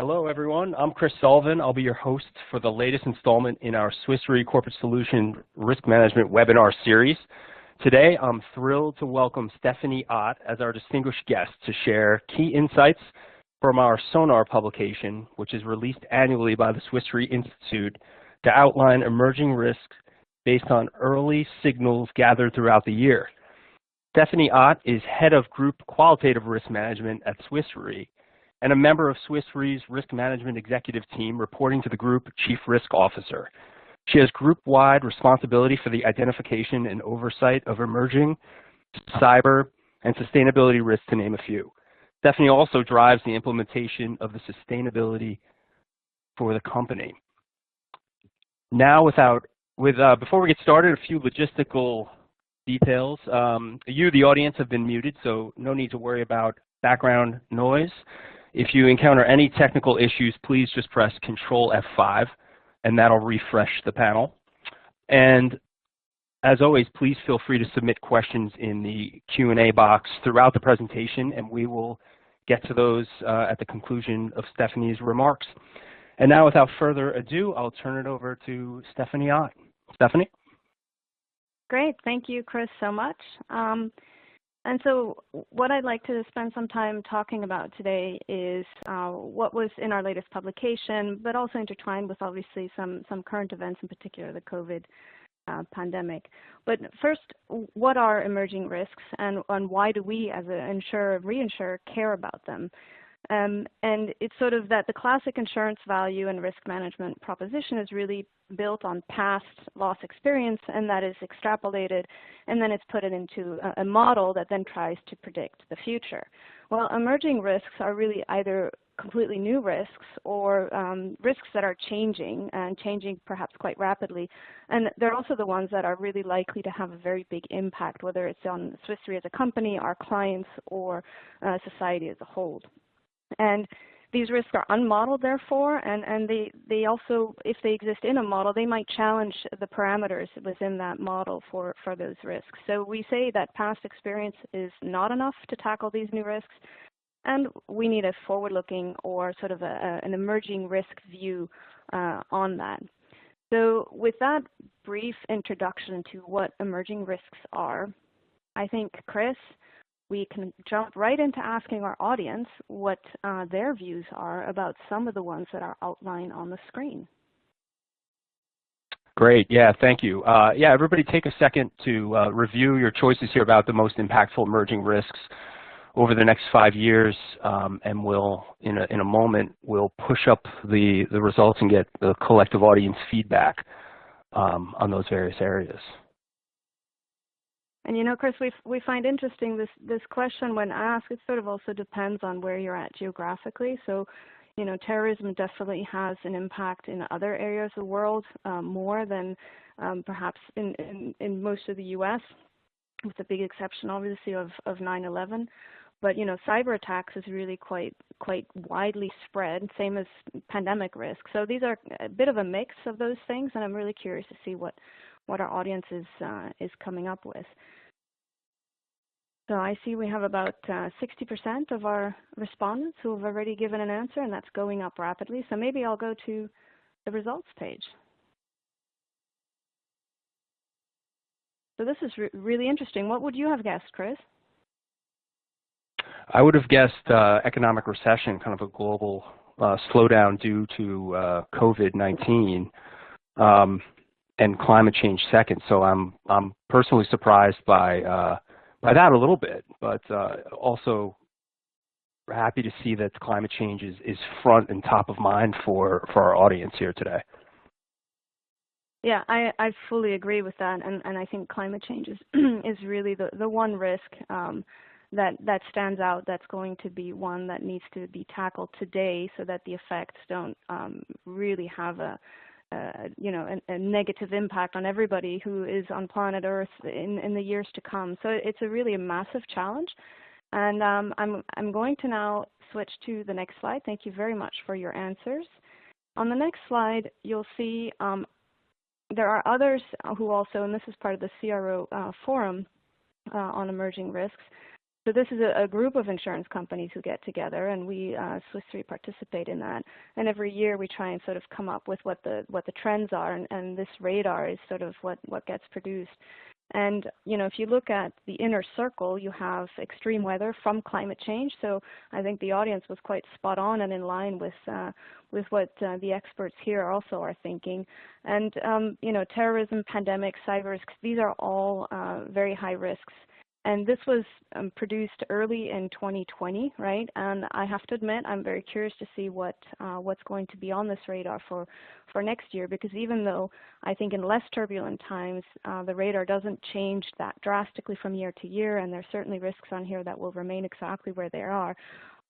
Hello, everyone. I'm Chris Sullivan. I'll be your host for the latest installment in our Swiss Re Corporate Solution Risk Management webinar series. Today, I'm thrilled to welcome Stephanie Ott as our distinguished guest to share key insights from our Sonar publication, which is released annually by the Swiss Re Institute to outline emerging risks based on early signals gathered throughout the year. Stephanie Ott is head of Group Qualitative Risk Management at Swiss Re and a member of Swiss Re's Risk Management Executive Team reporting to the Group Chief Risk Officer. She has group-wide responsibility for the identification and oversight of emerging cyber and sustainability risks, to name a few. Stephanie also drives the implementation of the sustainability for the company. Now, before we get started, a few logistical details. You, the audience, have been muted, so no need to worry about background noise. If you encounter any technical issues, please just press Control F5, and that'll refresh the panel. And as always, please feel free to submit questions in the Q&A box throughout the presentation, and we will get to those at the conclusion of Stephanie's remarks. And now, without further ado, I'll turn it over to Stephanie Ott. Stephanie? Great. Thank you, Chris, so much. And so what I'd like to spend some time talking about today is what was in our latest publication, but also intertwined with obviously some current events, in particular the COVID pandemic. But first, what are emerging risks and why do we as an insurer, reinsurer, care about them? And it's sort of that the classic insurance value and risk management proposition is really built on past loss experience, and that is extrapolated, and then it's put it into a model that then tries to predict the future. Well, emerging risks are really either completely new risks or risks that are changing, and changing perhaps quite rapidly. And they're also the ones that are really likely to have a very big impact, whether it's on Swiss Re as a company, our clients, or society as a whole. And these risks are unmodeled, therefore, and they also, if they exist in a model, they might challenge the parameters within that model for those risks. So we say that past experience is not enough to tackle these new risks, and we need a forward-looking or sort of an emerging risk view on that. So with that brief introduction to what emerging risks are, I think, Chris, we can jump right into asking our audience what their views are about some of the ones that are outlined on the screen. Great. Yeah, thank you. Yeah, everybody take a second to review your choices here about the most impactful emerging risks over the next 5 years, and we'll, in a moment, we'll push up the results and get the collective audience feedback on those various areas. And you know, Chris, we find interesting this question when asked. It sort of also depends on where you're at geographically. So, you know, terrorism definitely has an impact in other areas of the world more than perhaps in most of the U.S., with the big exception, obviously, of 9/11. But you know, cyber attacks is really quite widely spread, same as pandemic risk. So these are a bit of a mix of those things, and I'm really curious to see what our audience is coming up with. So I see we have about 60% of our respondents who have already given an answer, and that's going up rapidly. So maybe I'll go to the results page. So this is really interesting. What would you have guessed, Chris? I would have guessed economic recession, kind of a global slowdown due to COVID-19. And climate change second. So I'm personally surprised by that a little bit, but also happy to see that climate change is front and top of mind for our audience here today. Yeah, I fully agree with that, and I think climate change is really the one risk that stands out. That's going to be one that needs to be tackled today, so that the effects don't really have a negative impact on everybody who is on planet Earth in the years to come. So it's really a massive challenge. And I'm going to now switch to the next slide. Thank you very much for your answers. On the next slide, you'll see there are others who also, and this is part of the CRO forum on emerging risks, So this is a group of insurance companies who get together, and we, Swiss Re, participate in that. And every year we try and sort of come up with what the trends are, and this radar is sort of what gets produced. And if you look at the inner circle, you have extreme weather from climate change. So I think the audience was quite spot on and in line with what the experts here also are thinking. And terrorism, pandemics, cyber risks, these are all very high risks. And this was produced early in 2020, right? And I have to admit, I'm very curious to see what's going to be on this radar for next year, because even though I think in less turbulent times, the radar doesn't change that drastically from year to year, and there's certainly risks on here that will remain exactly where they are.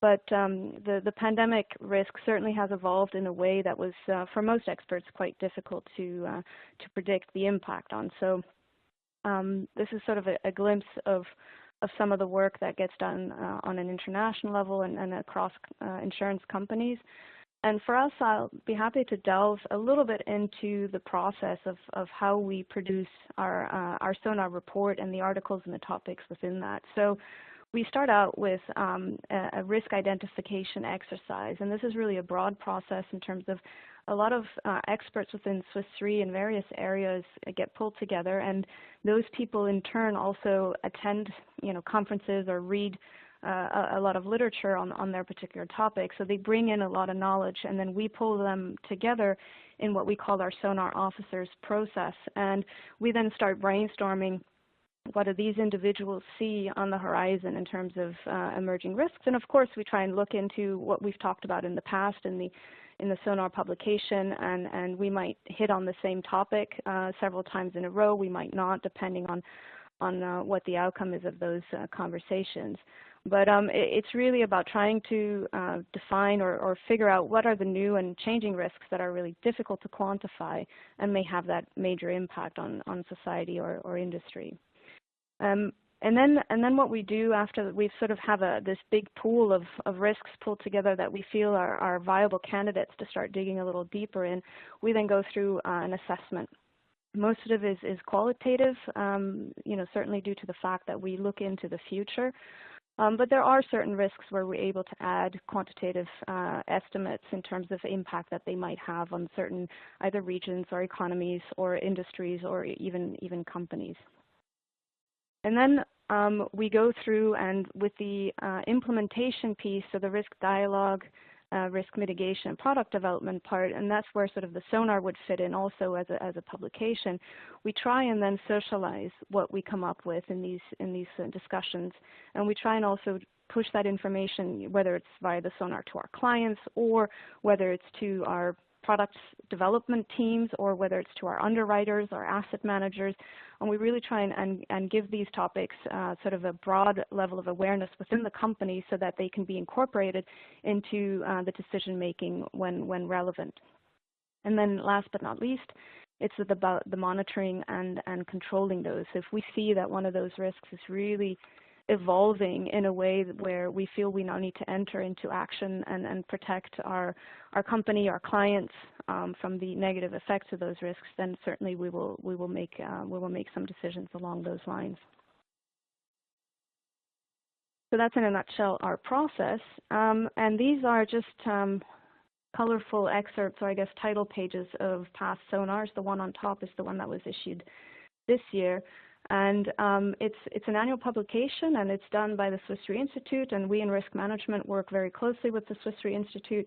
But the pandemic risk certainly has evolved in a way that was, for most experts, quite difficult to predict the impact on. So this is sort of a glimpse of some of the work that gets done on an international level and across insurance companies. And for us, I'll be happy to delve a little bit into the process of how we produce our Sonar report and the articles and the topics within that. So we start out with a risk identification exercise, and this is really a broad process in terms of a lot of experts within Swiss Re in various areas get pulled together, and those people in turn also attend conferences or read a lot of literature on their particular topic. So they bring in a lot of knowledge, and then we pull them together in what we call our Sonar officers process. And we then start brainstorming what do these individuals see on the horizon in terms of emerging risks. And of course, we try and look into what we've talked about in the past in the Sonar publication, and we might hit on the same topic several times in a row. We might not, depending on what the outcome is of those conversations. But it's really about trying to define or figure out what are the new and changing risks that are really difficult to quantify and may have that major impact on society or industry. And then what we do after we sort of have this big pool of risks pulled together that we feel are viable candidates to start digging a little deeper in, we then go through an assessment. Most of it is qualitative, certainly due to the fact that we look into the future. But there are certain risks where we're able to add quantitative estimates in terms of impact that they might have on certain either regions or economies or industries or even companies. And then we go through and with the implementation piece, so the risk dialogue, risk mitigation, and product development part, and that's where sort of the Sonar would fit in also as a publication. We try and then socialize what we come up with in these discussions, and we try and also push that information, whether it's via the Sonar to our clients or whether it's to our product development teams or whether it's to our underwriters or asset managers. And we really try and give these topics sort of a broad level of awareness within the company so that they can be incorporated into the decision making when relevant. And then last but not least, it's about the monitoring and controlling those. If we see that one of those risks is really evolving in a way where we feel we now need to enter into action and protect our company, our clients from the negative effects of those risks, then certainly we will make some decisions along those lines. So that's in a nutshell our process, and these are just colorful excerpts, or I guess title pages of past Sonars. The one on top is the one that was issued this year. And it's an annual publication, and it's done by the Swiss Re Institute, and we in risk management work very closely with the Swiss Re Institute.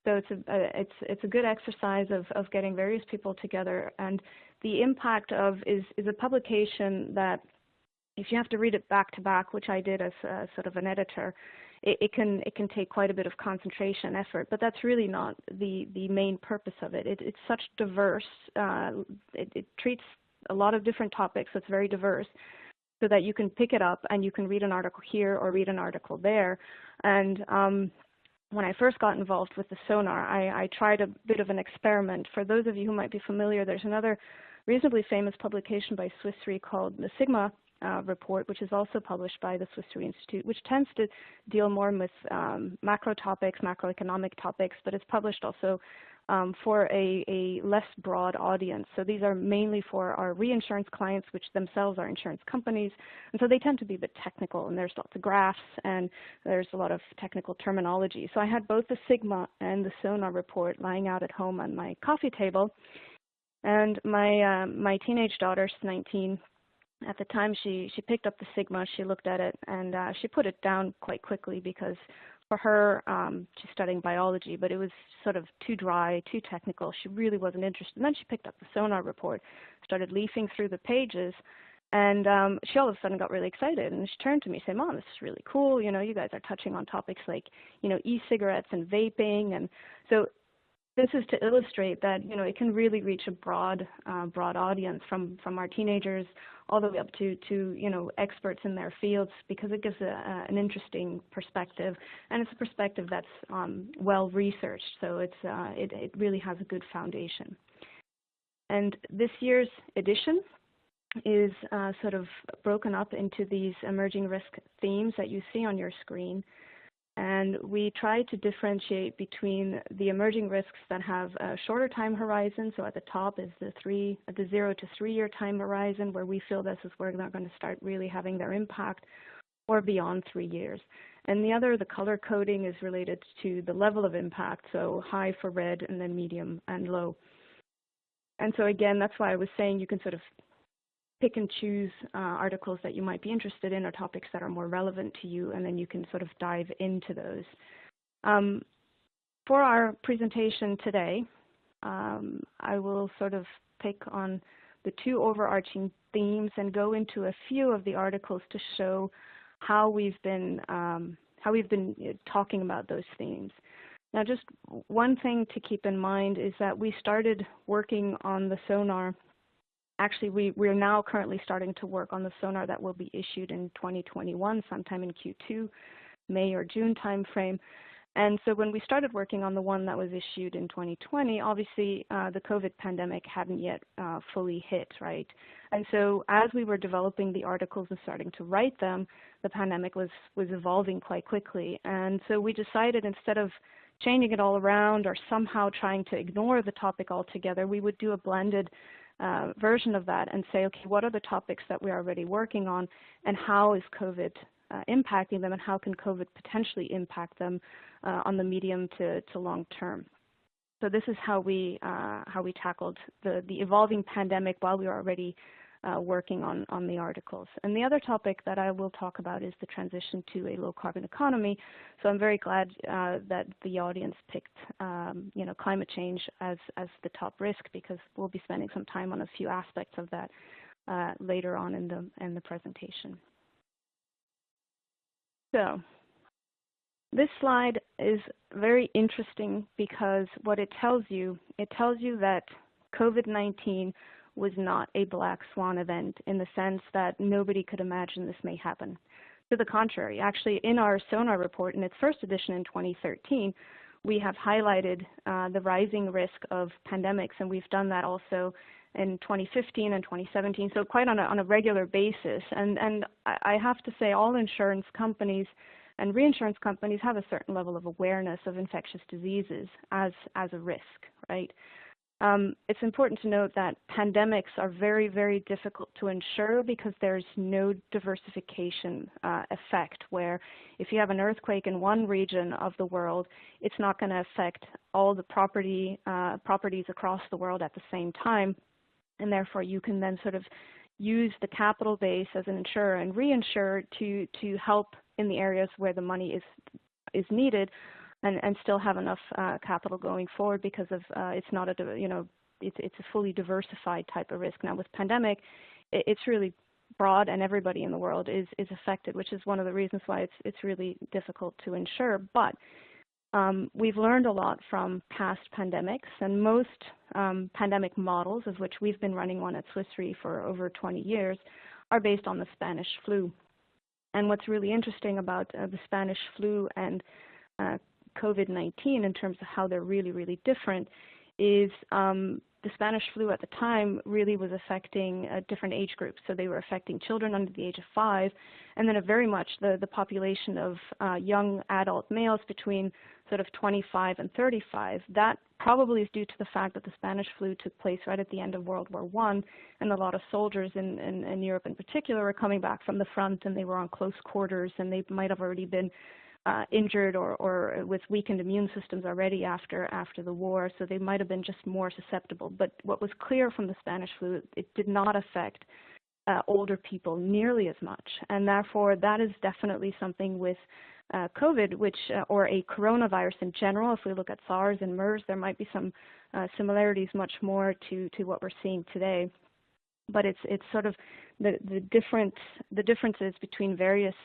So it's a good exercise of getting various people together. And the impact of is a publication that, if you have to read it back to back, which I did as sort of an editor, it can take quite a bit of concentration and effort. But that's really not the main purpose of it. It's such diverse. It treats a lot of different topics, so it's very diverse, so that you can pick it up and you can read an article here or read an article there. And when I first got involved with the Sonar, I tried a bit of an experiment. For those of you who might be familiar, there's another reasonably famous publication by Swiss Re called the Sigma report, which is also published by the Swiss Re Institute, which tends to deal more with macro topics, macroeconomic topics, but it's published also for a less broad audience. So these are mainly for our reinsurance clients, which themselves are insurance companies. And so they tend to be a bit technical, and there's lots of graphs, and there's a lot of technical terminology. So I had both the Sigma and the Sonar report lying out at home on my coffee table. And my teenage daughter, she's 19, at the time she picked up the Sigma, she looked at it, and she put it down quite quickly because for her, she's studying biology, but it was sort of too dry, too technical. She really wasn't interested. And then she picked up the Sonar report, started leafing through the pages, and she all of a sudden got really excited. And she turned to me and said, "Mom, this is really cool. You know, you guys are touching on topics like, you know, e-cigarettes and vaping." And so this is to illustrate that, you know, it can really reach a broad audience from our teenagers all the way up to you know, experts in their fields, because it gives an interesting perspective, and it's a perspective that's well researched. So it really has a good foundation. And this year's edition is sort of broken up into these emerging risk themes that you see on your screen. And we try to differentiate between the emerging risks that have a shorter time horizon. So at the top is the 0 to 3 year time horizon, where we feel this is where they're going to start really having their impact, or beyond 3 years. And the other, the color coding, is related to the level of impact. So high for red, and then medium and low. And so again, that's why I was saying you can sort of pick and choose articles that you might be interested in, or topics that are more relevant to you, and then you can sort of dive into those. For our presentation today, I will sort of pick on the two overarching themes and go into a few of the articles to show how we've been talking about those themes. Now, just one thing to keep in mind is that we started working on the Sonar. Actually, we're now currently starting to work on the Sonar that will be issued in 2021, sometime in Q2, May or June timeframe. And so when we started working on the one that was issued in 2020, obviously the COVID pandemic hadn't yet fully hit, right? And so as we were developing the articles and starting to write them, the pandemic was evolving quite quickly. And so we decided, instead of changing it all around or somehow trying to ignore the topic altogether, we would do a blended version of that and say, okay, what are the topics that we're already working on, and how is COVID impacting them, and how can COVID potentially impact them on the medium to long term. So this is how we tackled the evolving pandemic while we were already working on the articles. And the other topic that I will talk about is the transition to a low carbon economy. So I'm very glad that the audience picked you know, climate change as the top risk, because we'll be spending some time on a few aspects of that later on in the presentation. So this slide is very interesting because what it tells you that COVID-19 was not a black swan event, in the sense that nobody could imagine this may happen. To the contrary, actually, in our Sonar report, in its first edition in 2013, we have highlighted the rising risk of pandemics, and we've done that also in 2015 and 2017, so quite on a regular basis. And I have to say, all insurance companies and reinsurance companies have a certain level of awareness of infectious diseases as a risk, right? It's important to note that pandemics are very, very difficult to insure, because there's no diversification effect, where if you have an earthquake in one region of the world, it's not going to affect all the properties across the world at the same time. And therefore, you can then sort of use the capital base as an insurer and reinsurer to help in the areas where the money is needed, and still have enough capital going forward, because of it's not it's a fully diversified type of risk. Now with pandemic, it's really broad, and everybody in the world is affected, which is one of the reasons why it's really difficult to insure. But we've learned a lot from past pandemics, and most pandemic models, of which we've been running one at Swiss Re for over 20 years, are based on the Spanish flu. And what's really interesting about the Spanish flu and COVID-19, in terms of how they're really, really different, is the the Spanish flu at the time really was affecting different age groups. So they were affecting children under the age of 5, and then very much the population of young adult males between sort of 25 and 35. That probably is due to the fact that the Spanish flu took place right at the end of World War I, and a lot of soldiers in Europe in particular were coming back from the front, and they were on close quarters, and they might have already been injured or with weakened immune systems already after the war, so they might have been just more susceptible. But what was clear from the Spanish flu, it did not affect older people nearly as much, and therefore that is definitely something with COVID, or a coronavirus in general. If we look at SARS and MERS, there might be some similarities much more to what we're seeing today. But it's sort of the differences between various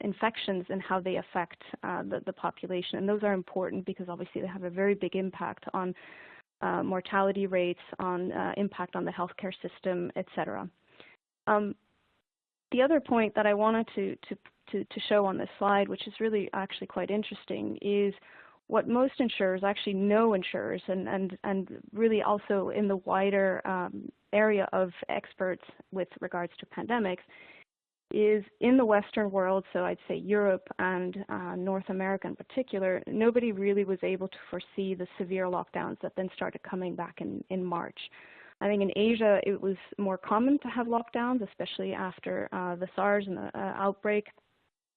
infections and how they affect the population, and those are important because obviously they have a very big impact on mortality rates, on impact on the healthcare system, etc. The other point that I wanted to show on this slide, which is really actually quite interesting, is what most insurers, actually no insurers, and really also in the wider area of experts with regards to pandemics, is in the Western world, so I'd say Europe and North America in particular, nobody really was able to foresee the severe lockdowns that then started coming back in March. I think in Asia it was more common to have lockdowns, especially after the SARS and the outbreak,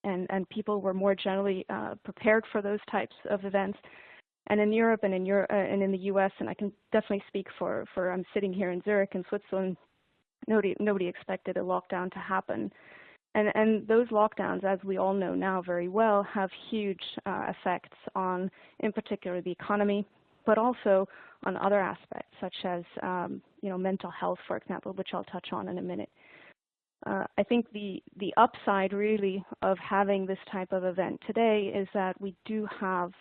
and people were more generally prepared for those types of events. And in Europe and in the U.S., and I can definitely speak for I'm sitting here in Zurich in Switzerland, nobody expected a lockdown to happen. And those lockdowns, as we all know now very well, have huge effects on, in particular, the economy, but also on other aspects, such as mental health, for example, which I'll touch on in a minute. I think the upside really of having this type of event today is that we do have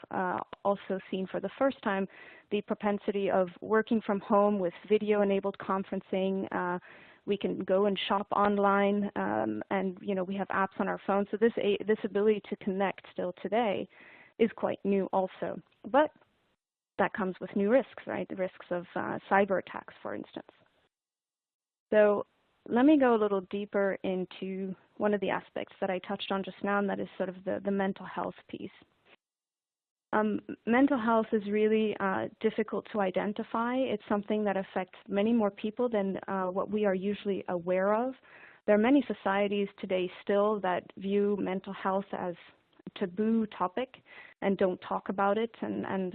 also seen for the first time the propensity of working from home with video-enabled conferencing. We can go and shop online, and we have apps on our phones. So this ability to connect still today is quite new also. But that comes with new risks, right? The risks of cyber attacks, for instance. So let me go a little deeper into one of the aspects that I touched on just now, and that is sort of the mental health piece. Mental health is really difficult to identify. It's something that affects many more people than what we are usually aware of. There are many societies today still that view mental health as a taboo topic and don't talk about it. And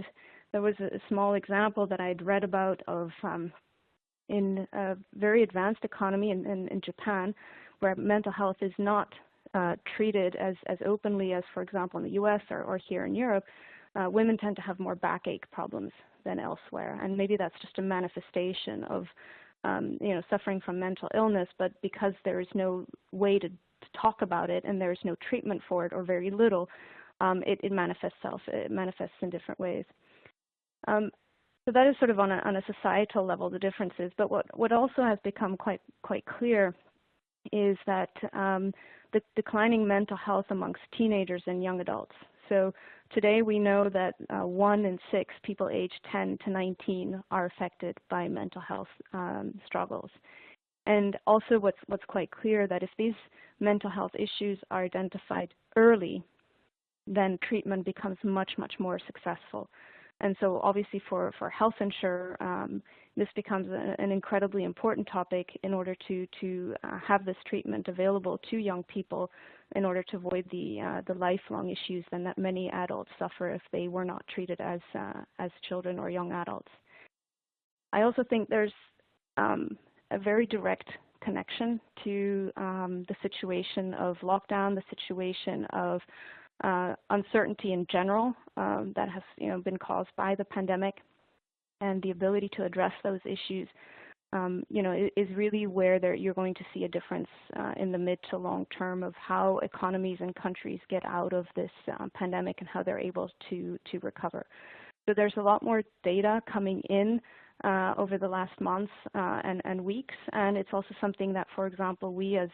there was a small example that I'd read about of in a very advanced economy in Japan, where mental health is not treated as openly as, for example, in the U.S. or here in Europe. Women tend to have more backache problems than elsewhere, and maybe that's just a manifestation of suffering from mental illness. But because there is no way to talk about it and there is no treatment for it, or very little, it manifests in different ways. So that is sort of on a societal level, the differences. But what also has become quite clear is that the declining mental health amongst teenagers and young adults. So today we know that 1 in 6 people aged 10 to 19 are affected by mental health struggles. And also what's quite clear that if these mental health issues are identified early, then treatment becomes much, much more successful. And so obviously for health insurer, this becomes an incredibly important topic in order to have this treatment available to young people in order to avoid the lifelong issues then that many adults suffer if they were not treated as children or young adults. I also think there's a very direct connection to the situation of lockdown, the situation of uncertainty in general that has been caused by the pandemic, and the ability to address those issues is really where you're going to see a difference in the mid to long term of how economies and countries get out of this pandemic and how they're able to recover. So there's a lot more data coming in over the last months and weeks, and it's also something that, for example, we as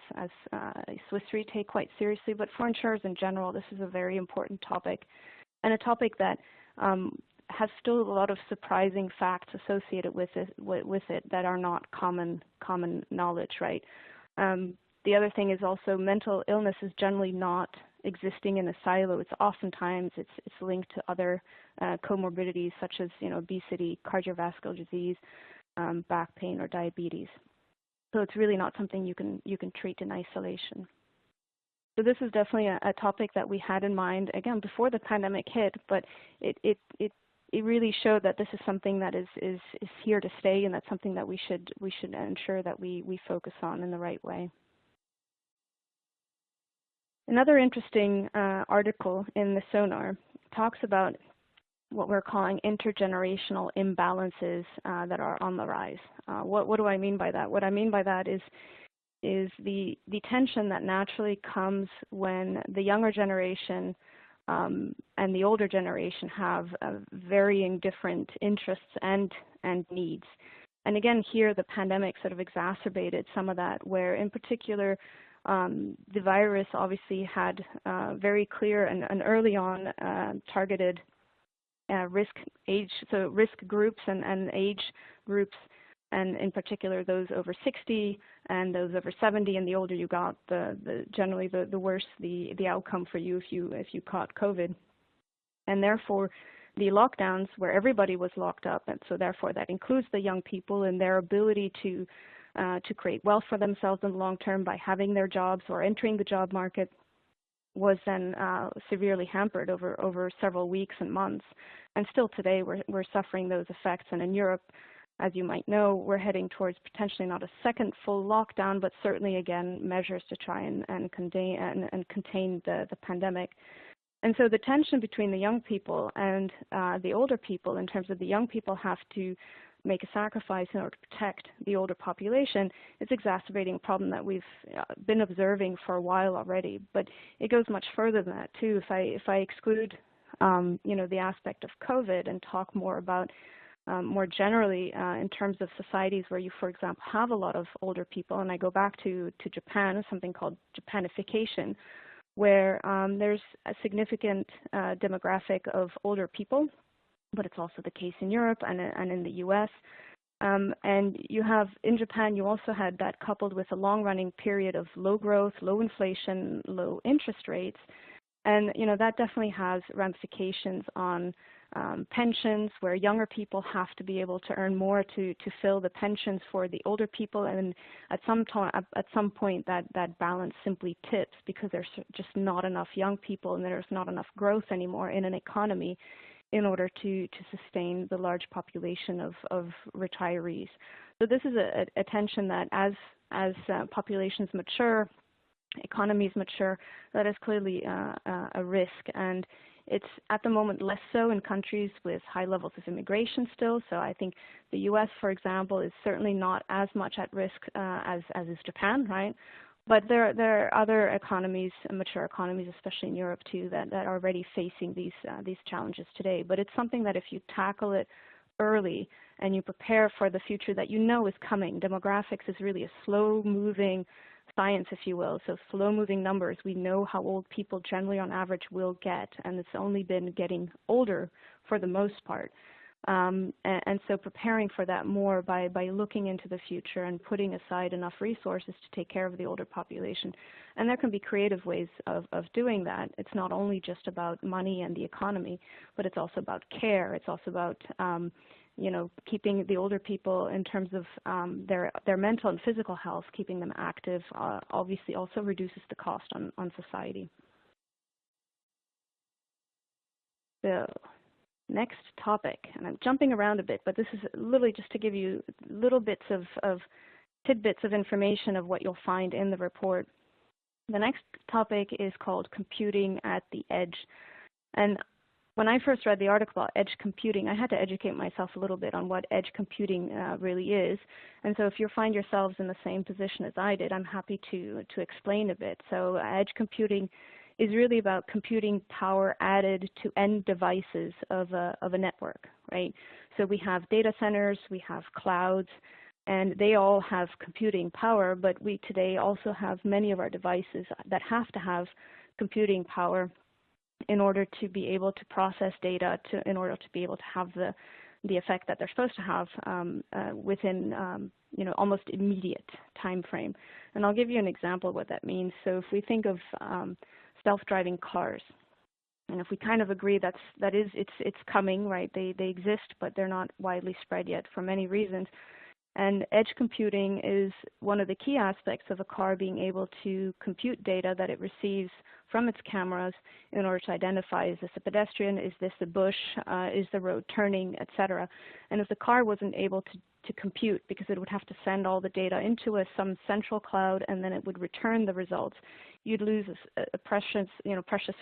Swiss Re take quite seriously, but for insurers in general, this is a very important topic, and a topic that has still a lot of surprising facts associated with it that are not common knowledge, right? The other thing is also mental illness is generally not existing in a silo. It's oftentimes it's linked to other comorbidities such as obesity, cardiovascular disease, back pain, or diabetes. So it's really not something you can treat in isolation. So this is definitely a topic that we had in mind again before the pandemic hit, but it really showed that this is something that is here to stay, and that's something that we should ensure that we focus on in the right way. Another interesting article in the Sonar talks about what we're calling intergenerational imbalances that are on the rise. What do I mean by that? What I mean by that is the tension that naturally comes when the younger generation and the older generation have varying different interests and needs. And again, here the pandemic sort of exacerbated some of that, where in particular the virus obviously had very clear and early on targeted risk groups and age groups, and in particular those over 60 and those over 70. And the older you got, generally the worse the outcome for you if you caught COVID. And therefore, the lockdowns where everybody was locked up, and so therefore that includes the young people and their ability to create wealth for themselves in the long term by having their jobs or entering the job market, was then severely hampered over several weeks and months. And still today we're suffering those effects. And in Europe, as you might know, we're heading towards potentially not a second full lockdown, but certainly again measures to try and contain the pandemic. And so the tension between the young people and the older people, in terms of the young people have to make a sacrifice in order to protect the older population, is exacerbating a problem that we've been observing for a while already. But it goes much further than that too. If I exclude the aspect of COVID and talk more about more generally in terms of societies where you, for example, have a lot of older people, and I go back to Japan, something called Japanification, where there's a significant demographic of older people, but it's also the case in Europe and in the US. And you have, in Japan, you also had that coupled with a long-running period of low growth, low inflation, low interest rates. And, that definitely has ramifications on pensions, where younger people have to be able to earn more to fill the pensions for the older people. And at some point, that balance simply tips because there's just not enough young people and there's not enough growth anymore in an economy in order to sustain the large population of retirees. So this is a tension that as populations mature, economies mature, that is clearly a risk. And it's at the moment less so in countries with high levels of immigration still. So I think the US, for example, is certainly not as much at risk as is Japan, right? But there are other economies, mature economies, especially in Europe too, that are already facing these challenges today. But it's something that if you tackle it early and you prepare for the future that is coming, demographics is really a slow-moving science, if you will. So slow-moving numbers, we know how old people generally on average will get, and it's only been getting older for the most part. And so preparing for that more by looking into the future and putting aside enough resources to take care of the older population. And there can be creative ways of doing that. It's not only just about money and the economy, but it's also about care. It's also about keeping the older people in terms of their mental and physical health, keeping them active, obviously also reduces the cost on society. So next topic, and I'm jumping around a bit, but this is literally just to give you little bits of tidbits of information of what you'll find in the report. The next topic is called computing at the edge. And when I first read the article about edge computing, I had to educate myself a little bit on what edge computing really is. And so if you find yourselves in the same position as I did, I'm happy to explain a bit. So edge computing is really about computing power added to end devices of a network, right? So we have data centers, we have clouds, and they all have computing power, but we today also have many of our devices that have to have computing power in order to be able to process data, in order to be able to have the effect that they're supposed to have within almost immediate time frame. And I'll give you an example of what that means. So if we think of self-driving cars, and if we kind of agree it's coming, right? They exist, but they're not widely spread yet for many reasons. And edge computing is one of the key aspects of a car being able to compute data that it receives from its cameras in order to identify, is this a pedestrian, is this a bush, is the road turning, etc. And if the car wasn't able to compute, because it would have to send all the data into some central cloud and then it would return the results, you'd lose a precious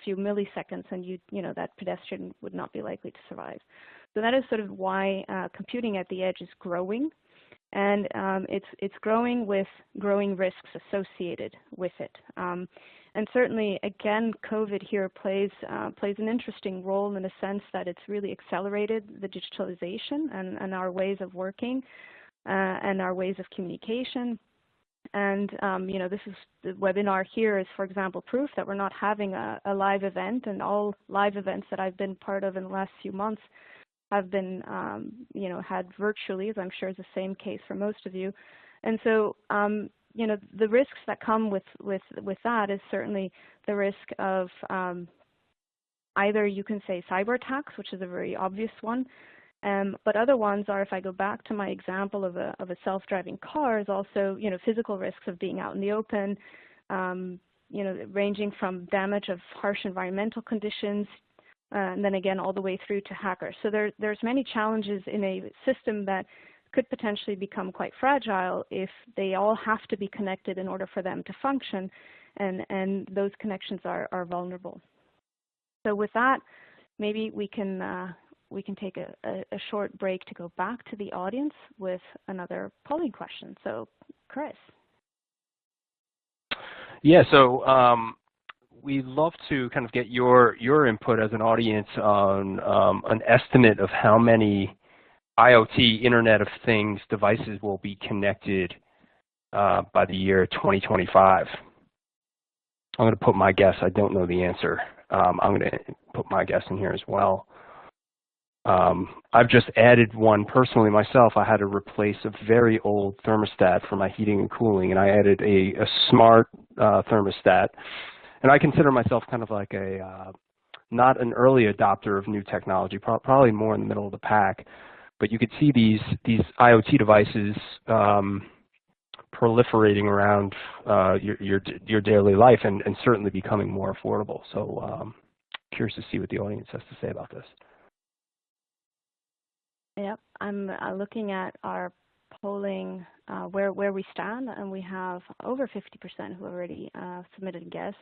few milliseconds, and that pedestrian would not be likely to survive. So that is sort of why computing at the edge is growing. And it's growing with growing risks associated with it. And certainly, again, COVID here plays an interesting role in the sense that it's really accelerated the digitalization and our ways of working and our ways of communication. And the webinar here is, for example, proof that we're not having a live event, and all live events that I've been part of in the last few months have been, had virtually, as I'm sure is the same case for most of you. And so, the risks that come with that is certainly the risk of either you can say cyber attacks, which is a very obvious one, but other ones are, if I go back to my example of a self-driving car, is also, physical risks of being out in the open, ranging from damage of harsh environmental conditions, and then again all the way through to hackers. So there's many challenges in a system that could potentially become quite fragile if they all have to be connected in order for them to function, and those connections are vulnerable. So with that, maybe we can take a short break to go back to the audience with another polling question. So Chris. Yeah, so we'd love to kind of get your input as an audience on an estimate of how many IoT, Internet of Things devices will be connected by the year 2025. I'm going to put my guess. I don't know the answer. I'm going to put my guess in here as well. I've just added one personally myself. I had to replace a very old thermostat for my heating and cooling, and I added a smart thermostat. And I consider myself kind of like not an early adopter of new technology, probably more in the middle of the pack. But you could see these IoT devices proliferating around your daily life, and certainly becoming more affordable. So curious to see what the audience has to say about this. Yep, I'm looking at our polling where we stand, and we have over 50% who already submitted a guess.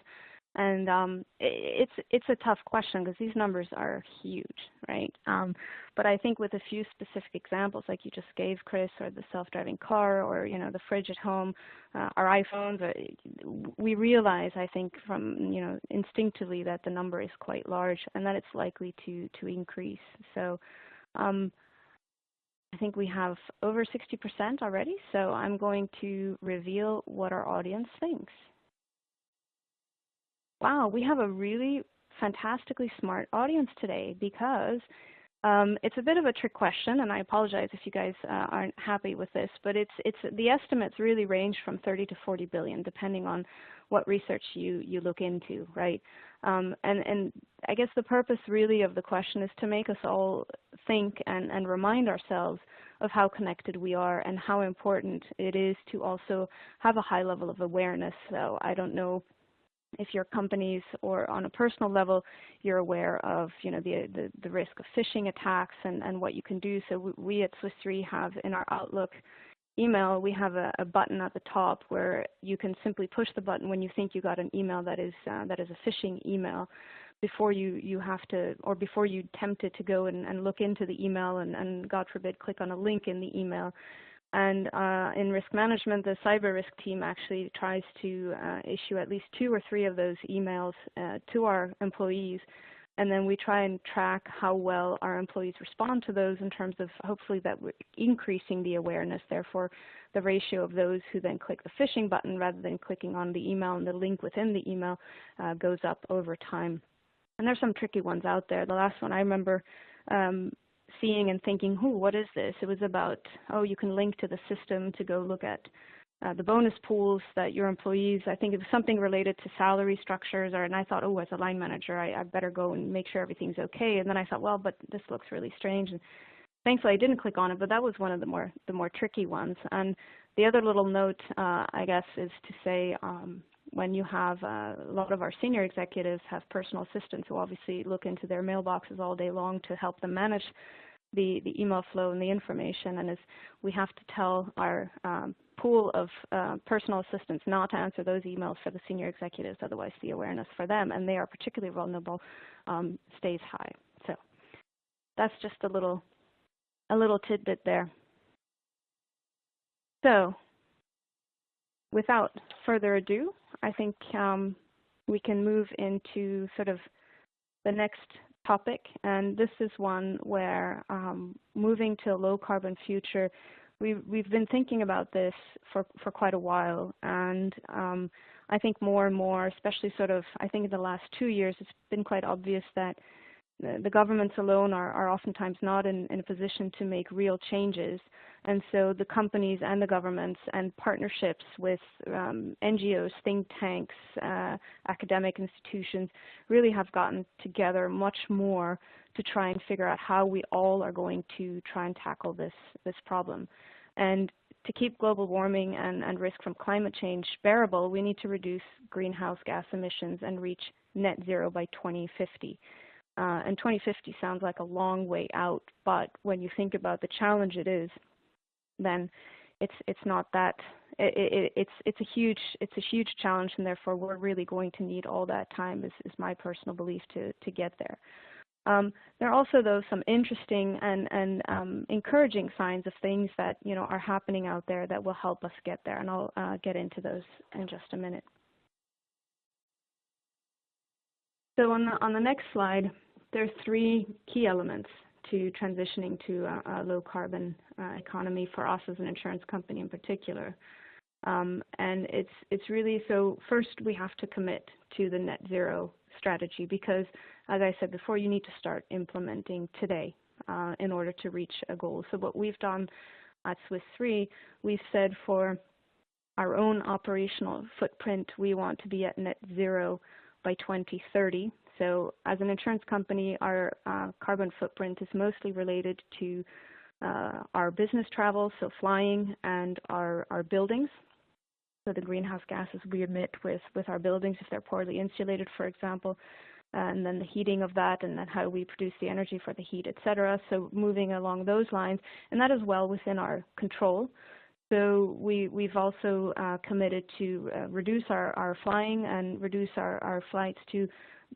And it's a tough question because these numbers are huge, right? But I think with a few specific examples like you just gave, Chris, or the self-driving car, or the fridge at home, our iPhones, we realize, I think, from instinctively that the number is quite large and that it's likely to increase. So I think we have over 60% already. So I'm going to reveal what our audience thinks. Wow, we have a really fantastically smart audience today, because it's a bit of a trick question, and I apologize if you guys aren't happy with this, but the estimates really range from 30 to 40 billion, depending on what research you look into, right? And I guess the purpose really of the question is to make us all think and remind ourselves of how connected we are and how important it is to also have a high level of awareness. So I don't know if your companies or on a personal level you're aware of the risk of phishing attacks and what you can do. So we at Swiss Re have in our Outlook email, we have a button at the top where you can simply push the button when you think you got an email that is a phishing email, before you have to, or before you tempted to go and look into the email and God forbid click on a link in the email. And in risk management, the cyber risk team actually tries to issue at least 2 or 3 of those emails to our employees. And then we try and track how well our employees respond to those in terms of hopefully that we're increasing the awareness. Therefore, the ratio of those who then click the phishing button rather than clicking on the email and the link within the email goes up over time. And there's some tricky ones out there. The last one I remember seeing and thinking, what is this? It was about, you can link to the system to go look at the bonus pools that your employees, I think it was something related to salary structures, and I thought, as a line manager, I better go and make sure everything's okay. And then I thought, but this looks really strange. And thankfully, I didn't click on it, but that was one of the more tricky ones. And the other little note, I guess, is to say when you have a lot of our senior executives have personal assistants who obviously look into their mailboxes all day long to help them manage the email flow and the information, and as we have to tell our pool of personal assistants not to answer those emails for the senior executives, otherwise the awareness for them, and they are particularly vulnerable, stays high. So that's just a little tidbit there. So without further ado, I think we can move into sort of the next topic, and this is one where moving to a low carbon future, we've been thinking about this for quite a while, and I think more and more, especially I think in the last 2 years, it's been quite obvious that the governments alone are oftentimes not in a position to make real changes. And so the companies and the governments and partnerships with NGOs, think tanks, academic institutions really have gotten together much more to try and figure out how we all are going to try and tackle this problem. And to keep global warming and risk from climate change bearable, we need to reduce greenhouse gas emissions and reach net zero by 2050. And 2050 sounds like a long way out, but when you think about the challenge it is, then it's not that. It's a huge challenge, and therefore we're really going to need all that time. Is my personal belief to get there. There are also, though, some interesting and encouraging signs of things that are happening out there that will help us get there, and I'll get into those in just a minute. So on the next slide, there are 3 key elements to transitioning to a low carbon economy for us as an insurance company in particular. And it's really, so first we have to commit to the net zero strategy because, as I said before, you need to start implementing today in order to reach a goal. So what we've done at Swiss Re, we've said for our own operational footprint, we want to be at net zero by 2030. So as an insurance company, our carbon footprint is mostly related to our business travel, so flying, and our buildings. So the greenhouse gases we emit with our buildings if they're poorly insulated, for example, and then the heating of that, and then how we produce the energy for the heat, etc. So moving along those lines, and that is well within our control. So we've also committed to reduce our flying and reduce our flights to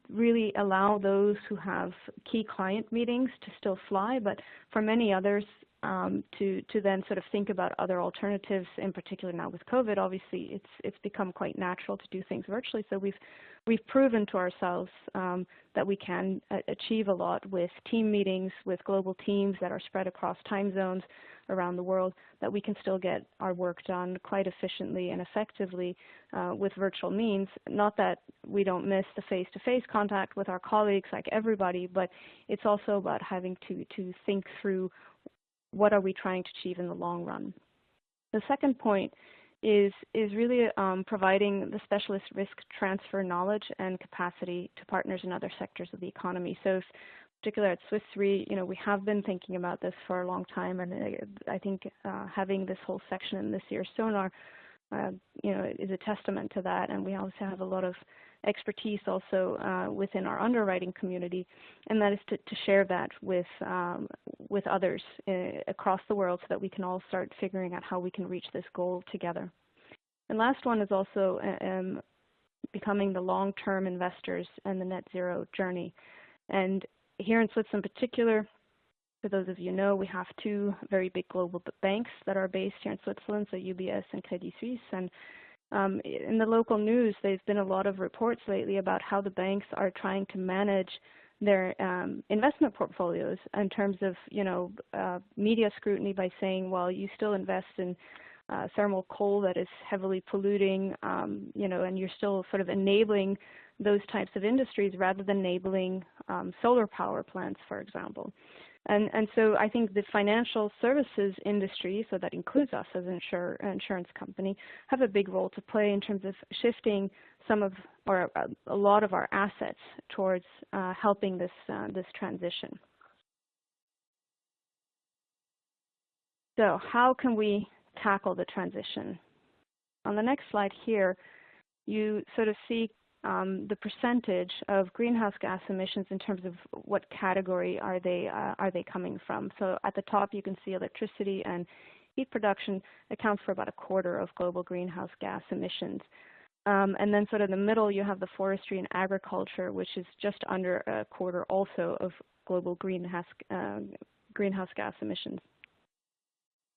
really allow those who have key client meetings to still fly, but for many others to then sort of think about other alternatives. In particular now with COVID, obviously it's become quite natural to do things virtually. So we've proven to ourselves that we can achieve a lot with team meetings, with global teams that are spread across time zones around the world, that we can still get our work done quite efficiently and effectively with virtual means. Not that we don't miss the face-to-face contact with our colleagues like everybody, but it's also about having to think through what are we trying to achieve in the long run. The second point is really providing the specialist risk transfer knowledge and capacity to partners in other sectors of the economy. So particularly at Swiss Re, we have been thinking about this for a long time, and I think having this whole section in this year's Sonar, is a testament to that. And we also have a lot of expertise also within our underwriting community, and that is to share that with others across the world so that we can all start figuring out how we can reach this goal together. And last one is also becoming the long-term investors in the net zero journey. And here in Switzerland in particular, for those of you who know, we have 2 very big global banks that are based here in Switzerland, so UBS and Credit Suisse. And in the local news, there's been a lot of reports lately about how the banks are trying to manage their investment portfolios in terms of, media scrutiny by saying, well, you still invest in thermal coal that is heavily polluting, you know, and you're still sort of enabling those types of industries rather than enabling solar power plants, for example. And so I think the financial services industry, so that includes us as an insurance company, have a big role to play in terms of shifting some of, or a lot of our assets towards helping this transition. So how can we tackle the transition? On the next slide here, you sort of see the percentage of greenhouse gas emissions in terms of what category are they coming from. So at the top you can see electricity and heat production accounts for about 1/4 of global greenhouse gas emissions. And then sort of in the middle you have the forestry and agriculture, which is just under 1/4 also of global greenhouse gas emissions.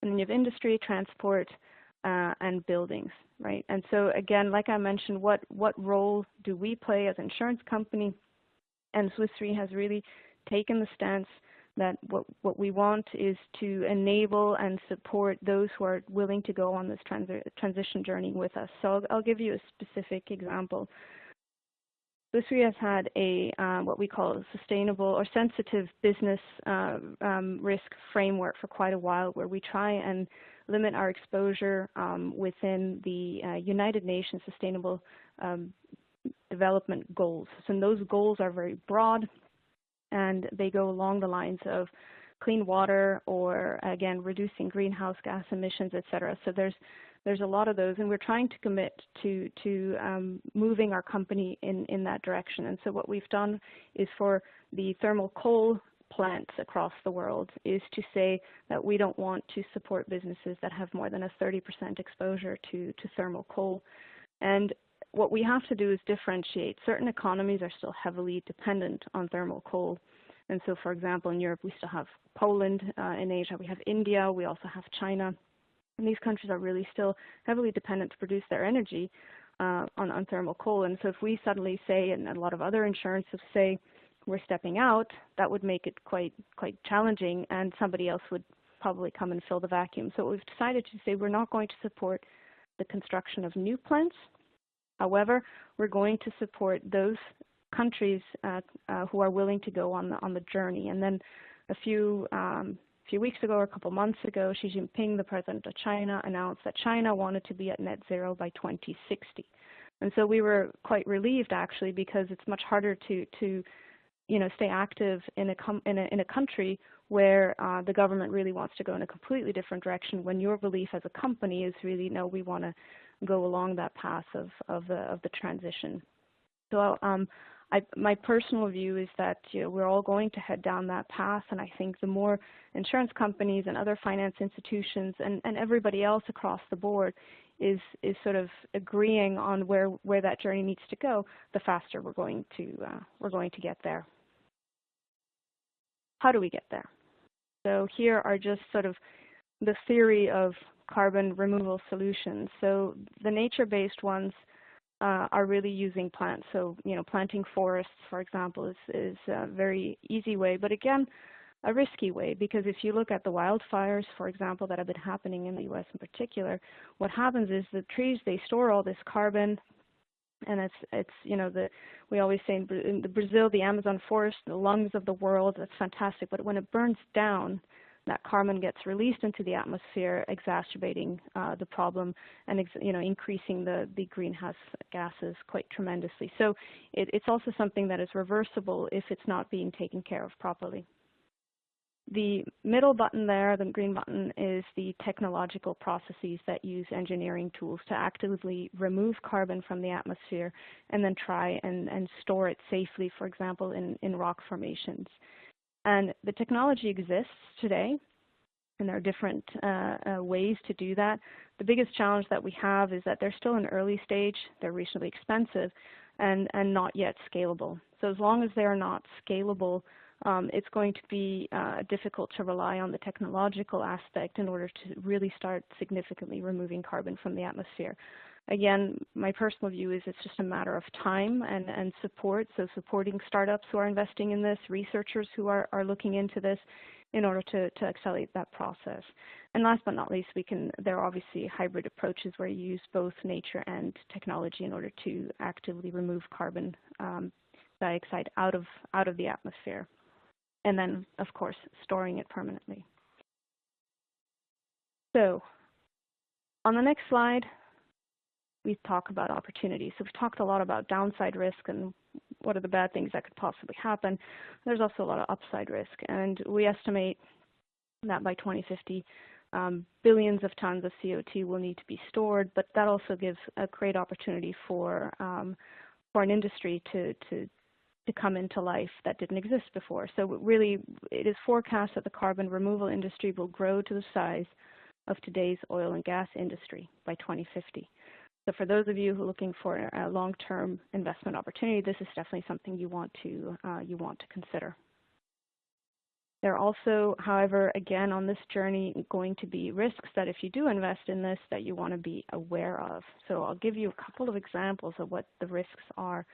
And then you have industry, transport, and buildings, right? And so again, like I mentioned, what role do we play as an insurance company? And Swiss Re has really taken the stance that what we want is to enable and support those who are willing to go on this transition journey with us. So I'll give you a specific example. Swiss Re has had a what we call a sustainable or sensitive business risk framework for quite a while, where we try and limit our exposure within the United Nations Sustainable Development Goals. So those goals are very broad, and they go along the lines of clean water, or again reducing greenhouse gas emissions, etc. So there's a lot of those, and we're trying to commit to moving our company in that direction. And so what we've done is, for the thermal coal plants across the world, is to say that we don't want to support businesses that have more than a 30% exposure to thermal coal. And what we have to do is differentiate. Certain economies are still heavily dependent on thermal coal. And so, for example, in Europe, we still have Poland. In Asia, we have India. We also have China. And these countries are really still heavily dependent to produce their energy on thermal coal. And so if we suddenly say, and a lot of other insurances say, we're stepping out, that would make it quite challenging, and somebody else would probably come and fill the vacuum. So we've decided to say we're not going to support the construction of new plants. However, we're going to support those countries who are willing to go on the journey. And then a few weeks ago, or a couple months ago, Xi Jinping, the president of China, announced that China wanted to be at net zero by 2060. And so we were quite relieved, actually, because it's much harder to stay active in a country where the government really wants to go in a completely different direction, when your belief as a company is really, no, we want to go along that path of the transition. So my personal view is that we're all going to head down that path, and I think the more insurance companies and other finance institutions and everybody else across the board is sort of agreeing on where that journey needs to go, the faster we're going to get there. How do we get there? So here are just sort of the theory of carbon removal solutions. So the nature-based ones are really using plants. So planting forests, for example, is a very easy way, but again, a risky way, because if you look at the wildfires, for example, that have been happening in the U.S. in particular, what happens is the trees, they store all this carbon. And we always say in Brazil, the Amazon forest, the lungs of the world, that's fantastic. But when it burns down, that carbon gets released into the atmosphere, exacerbating the problem and increasing the greenhouse gases quite tremendously. So it's also something that is reversible if it's not being taken care of properly. The middle button there, the green button, is the technological processes that use engineering tools to actively remove carbon from the atmosphere and then try and store it safely, for example, in rock formations. And the technology exists today, and there are different ways to do that. The biggest challenge that we have is that they're still in early stage, they're reasonably expensive, and not yet scalable. So as long as they are not scalable, it's going to be difficult to rely on the technological aspect in order to really start significantly removing carbon from the atmosphere. Again, my personal view is it's just a matter of time and support, so supporting startups who are investing in this, researchers who are looking into this, in order to accelerate that process. And last but not least, there are obviously hybrid approaches where you use both nature and technology in order to actively remove carbon dioxide out of the atmosphere. And then, of course, storing it permanently. So on the next slide, we talk about opportunities. So we've talked a lot about downside risk and what are the bad things that could possibly happen. There's also a lot of upside risk. And we estimate that by 2050, billions of tons of CO2 will need to be stored, but that also gives a great opportunity for an industry to come into life that didn't exist before. So really, it is forecast that the carbon removal industry will grow to the size of today's oil and gas industry by 2050. So for those of you who are looking for a long-term investment opportunity, this is definitely something you want to consider. There are also, however, again, on this journey, going to be risks that if you do invest in this, that you want to be aware of. So I'll give you a couple of examples of what the risks are.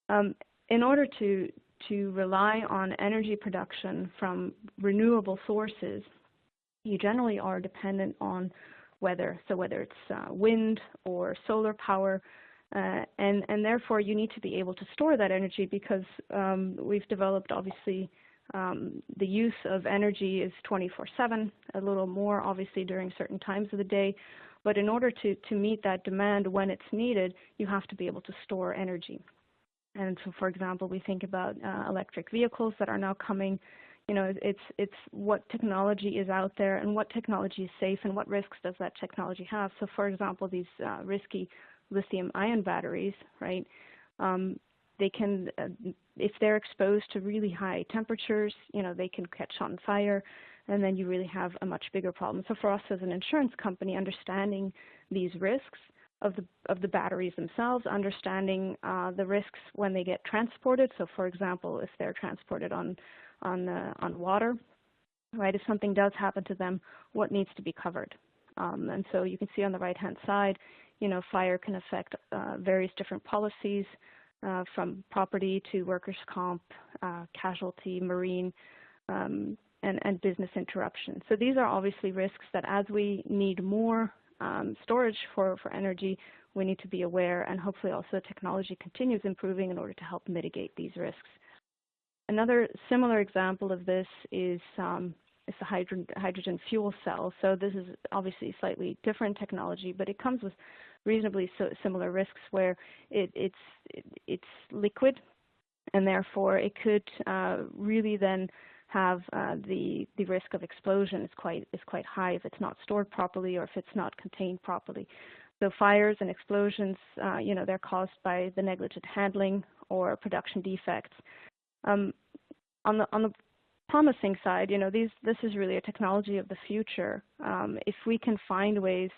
In order to rely on energy production from renewable sources, you generally are dependent on weather. So whether it's wind or solar power, and therefore you need to be able to store that energy because we've developed obviously the use of energy is 24/7, a little more obviously during certain times of the day. But in order to meet that demand when it's needed, you have to be able to store energy. And so, for example, we think about electric vehicles that are now coming. You know, it's what technology is out there and what technology is safe and what risks does that technology have. So, for example, these risky lithium-ion batteries, right? They can, if they're exposed to really high temperatures, you know, they can catch on fire, and then you really have a much bigger problem. So, for us as an insurance company, understanding these risks of the batteries themselves, understanding the risks when they get transported. So, for example, if they're transported on water, right? If something does happen to them, what needs to be covered? And so you can see on the right-hand side, you know, fire can affect various different policies, from property to workers' comp, casualty, marine, and business interruption. So these are obviously risks that as we need more storage for energy, we need to be aware, and hopefully also technology continues improving in order to help mitigate these risks. Another similar example of this is the hydrogen fuel cell. So this is obviously slightly different technology, but it comes with reasonably similar risks where it's liquid, and therefore it could really then have the risk of explosion is quite high if it's not stored properly or if it's not contained properly. So fires and explosions, you know, they're caused by the negligent handling or production defects. On the promising side, you know, this is really a technology of the future. If we can find ways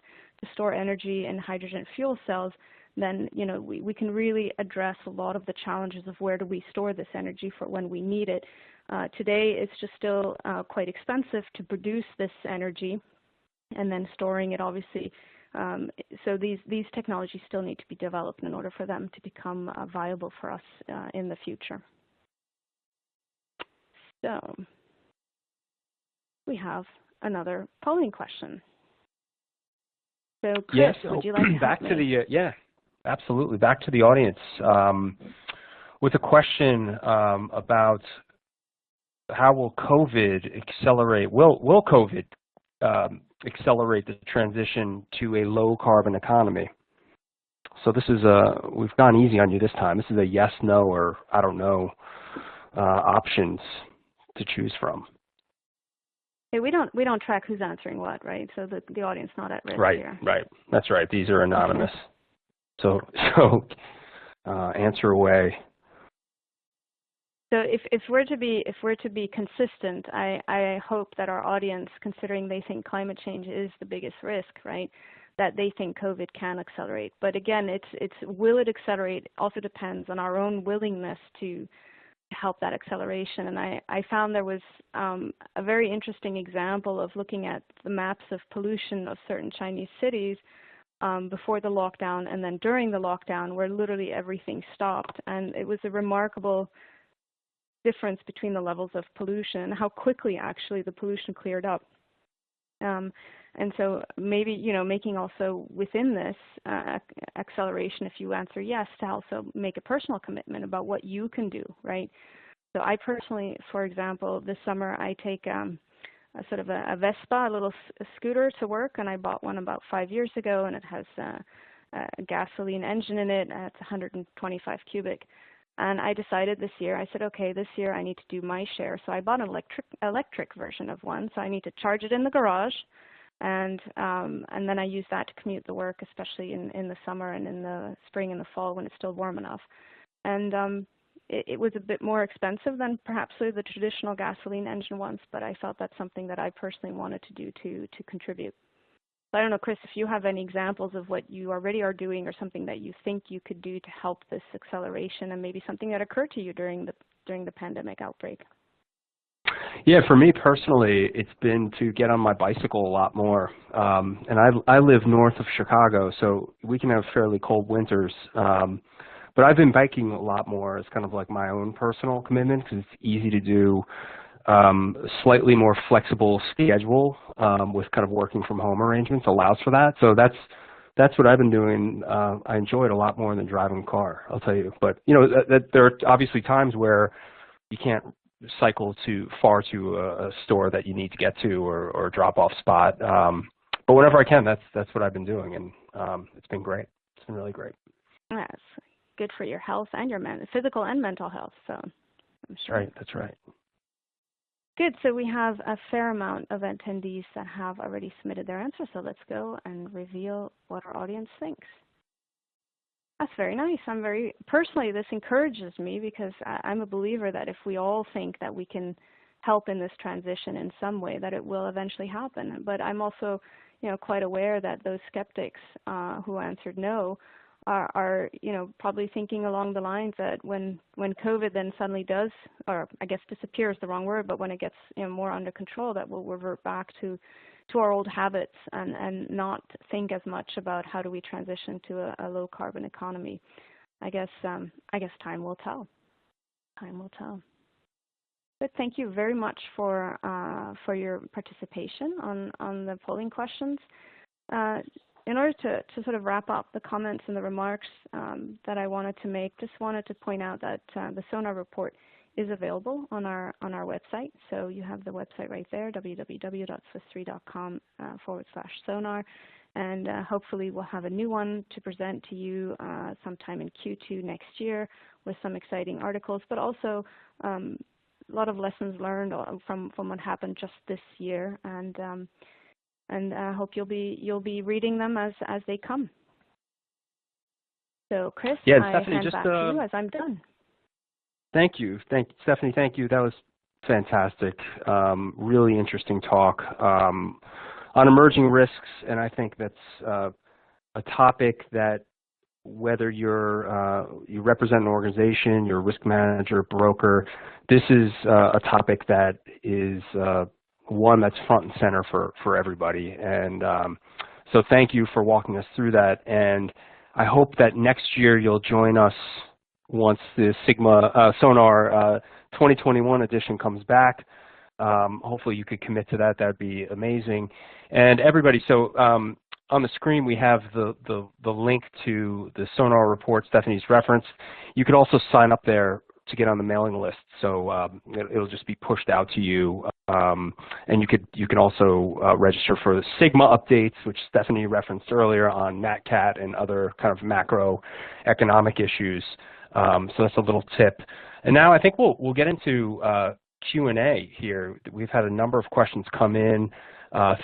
to store energy in hydrogen fuel cells, then, you know, we can really address a lot of the challenges of where do we store this energy for when we need it. Today, it's just still quite expensive to produce this energy and then storing it, obviously. So these technologies still need to be developed in order for them to become viable for us in the future. So we have another polling question. So Chris, yes, would you like to back to the yeah, absolutely, back to the audience with a question about how will COVID accelerate? Will COVID accelerate the transition to a low carbon economy? So this is we've gone easy on you this time. This is a yes, no, or I don't know options to choose from. Hey, we don't track who's answering what, right? So the audience not at risk here. Right. That's right. These are anonymous. So answer away. So if we're to be consistent, I hope that our audience, considering they think climate change is the biggest risk, right, that they think COVID can accelerate. But again, it's will it accelerate also depends on our own willingness to help that acceleration. And I found there was a very interesting example of looking at the maps of pollution of certain Chinese cities before the lockdown and then during the lockdown, where literally everything stopped. And it was a remarkable difference between the levels of pollution, how quickly actually the pollution cleared up. And so maybe, you know, making also within this acceleration, if you answer yes, to also make a personal commitment about what you can do, right? So I personally, for example, this summer I take a sort of a Vespa, a little scooter to work, and I bought one about 5 years ago, and it has a gasoline engine in it. It's 125 cubic. And I decided this year, I said, okay, this year I need to do my share. So I bought an electric version of one. So I need to charge it in the garage, and then I use that to commute to work, especially in the summer and in the spring and the fall when it's still warm enough. And it was a bit more expensive than perhaps the traditional gasoline engine ones, but I felt that's something that I personally wanted to do to contribute. So I don't know, Chris, if you have any examples of what you already are doing or something that you think you could do to help this acceleration, and maybe something that occurred to you during the pandemic outbreak. Yeah, for me personally, it's been to get on my bicycle a lot more. And I live north of Chicago, so we can have fairly cold winters. But I've been biking a lot more as kind of like my own personal commitment, because it's easy to do. Slightly more flexible schedule with kind of working from home arrangements allows for that. So that's what I've been doing. I enjoy it a lot more than driving a car, I'll tell you. But you know, there are obviously times where you can't cycle too far to a store that you need to get to or a drop-off spot. But whenever I can, that's what I've been doing, and it's been great. It's been really great. That's good for your health and your physical and mental health. So I'm sure. That's right. Good. So we have a fair amount of attendees that have already submitted their answers. So let's go and reveal what our audience thinks. That's very nice. Personally, this encourages me, because I'm a believer that if we all think that we can help in this transition in some way, that it will eventually happen. But I'm also, you know, quite aware that those skeptics who answered no are you know, probably thinking along the lines that when COVID then suddenly does, or I guess disappear is the wrong word, but when it gets, you know, more under control, that we'll revert back to our old habits and not think as much about how do we transition to a low carbon economy. I guess time will tell. Time will tell. But thank you very much for your participation on the polling questions. In order to sort of wrap up the comments and the remarks that I wanted to make, just wanted to point out that the Sonar report is available on our website. So you have the website right there, www.swiss3.com/sonar. And hopefully we'll have a new one to present to you sometime in Q2 next year with some exciting articles, but also a lot of lessons learned from what happened just this year. And I hope you'll be reading them as they come. So, Chris, yeah, I Stephanie, hand back to you as I'm done. Thank you, Stephanie. Thank you. That was fantastic. Really interesting talk on emerging risks, and I think that's a topic that, whether you represent an organization, you're a risk manager, broker, this is a topic that is one that's front and center for everybody. And so thank you for walking us through that. And I hope that next year you'll join us once the Sonar 2021 edition comes back. Hopefully you could commit to that. That would be amazing. And everybody, so on the screen we have the link to the Sonar report Stephanie's referenced. You could also sign up there to get on the mailing list, so it'll just be pushed out to you. And you can also register for the Sigma updates, which Stephanie referenced earlier on NatCat and other kind of macroeconomic issues. So that's a little tip. And now I think we'll get into Q&A here. We've had a number of questions come in.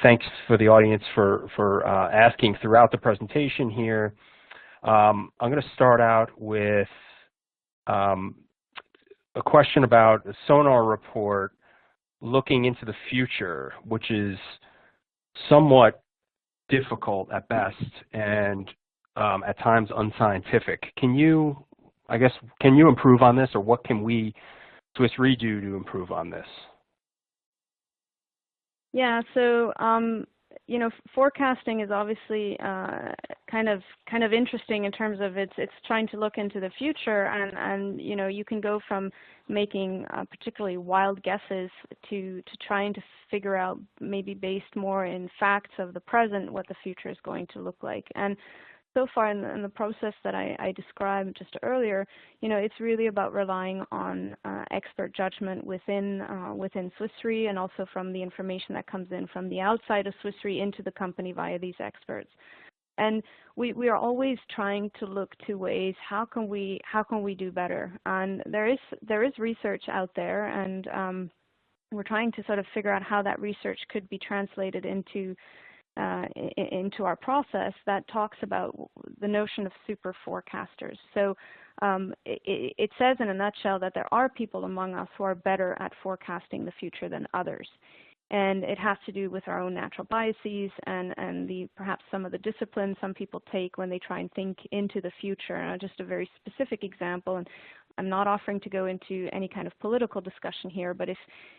Thanks for the audience for asking throughout the presentation here. I'm going to start out with a question about the Sonar report looking into the future, which is somewhat difficult at best and at times unscientific. Can you improve on this, or what can we, Swiss Re, do to improve on this? Yeah, so forecasting is obviously kind of interesting in terms of it's trying to look into the future, and you can go from making particularly wild guesses to trying to figure out, maybe based more in facts of the present, what the future is going to look like. And so far in the process that I described just earlier, it's really about relying on expert judgment within Swiss Re, and also from the information that comes in from the outside of Swiss Re into the company via these experts. And we are always trying to look to ways, how can we do better? And there is research out there, and we're trying to sort of figure out how that research could be translated into our process that talks about the notion of super forecasters. So it says in a nutshell that there are people among us who are better at forecasting the future than others. And it has to do with our own natural biases and perhaps some of the disciplines some people take when they try and think into the future. And just a very specific example, and I'm not offering to go into any kind of political discussion here, but if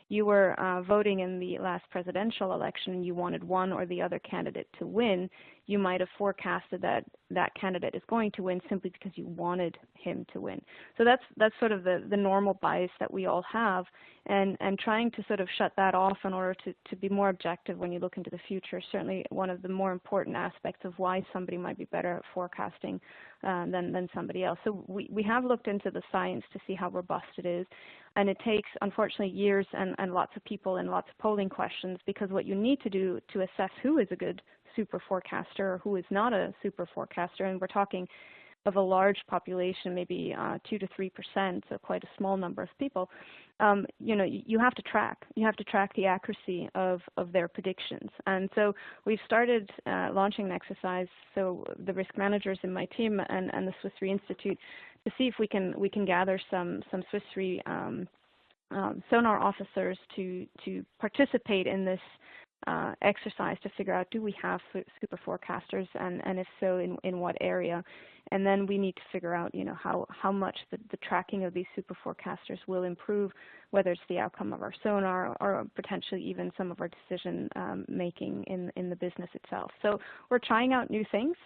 you were voting in the last presidential election and you wanted one or the other candidate to win, you might have forecasted that that candidate is going to win simply because you wanted him to win. So that's sort of the normal bias that we all have, and trying to sort of shut that off in order to be more objective when you look into the future is certainly one of the more important aspects of why somebody might be better at forecasting than somebody else. So we have looked into the science to see how robust it is, and it takes, unfortunately, years and lots of people and lots of polling questions, because what you need to do to assess who is a good super forecaster or who is not a super forecaster, and we're talking of a large population, maybe 2 to 3%, so quite a small number of people, you have to track. You have to track the accuracy of their predictions. And so we've started launching an exercise, so the risk managers in my team and the Swiss Re Institute, to see if we can gather some Swiss Re Sonar officers to participate in this exercise to figure out, do we have super forecasters, and if so, in what area? And then we need to figure out, how much the tracking of these super forecasters will improve, whether it's the outcome of our sonar or potentially even some of our decision making in the business itself. So we're trying out new things.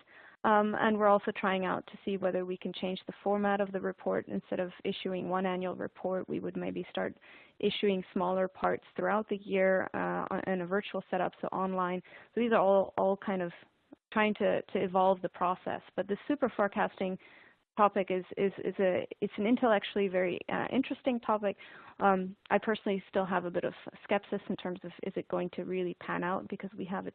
And we're also trying out to see whether we can change the format of the report. Instead of issuing one annual report, we would maybe start issuing smaller parts throughout the year in a virtual setup, so online. So these are all kind of trying to evolve the process. But the super forecasting topic is an intellectually very interesting topic. I personally still have a bit of skepsis in terms of, is it going to really pan out, because we have a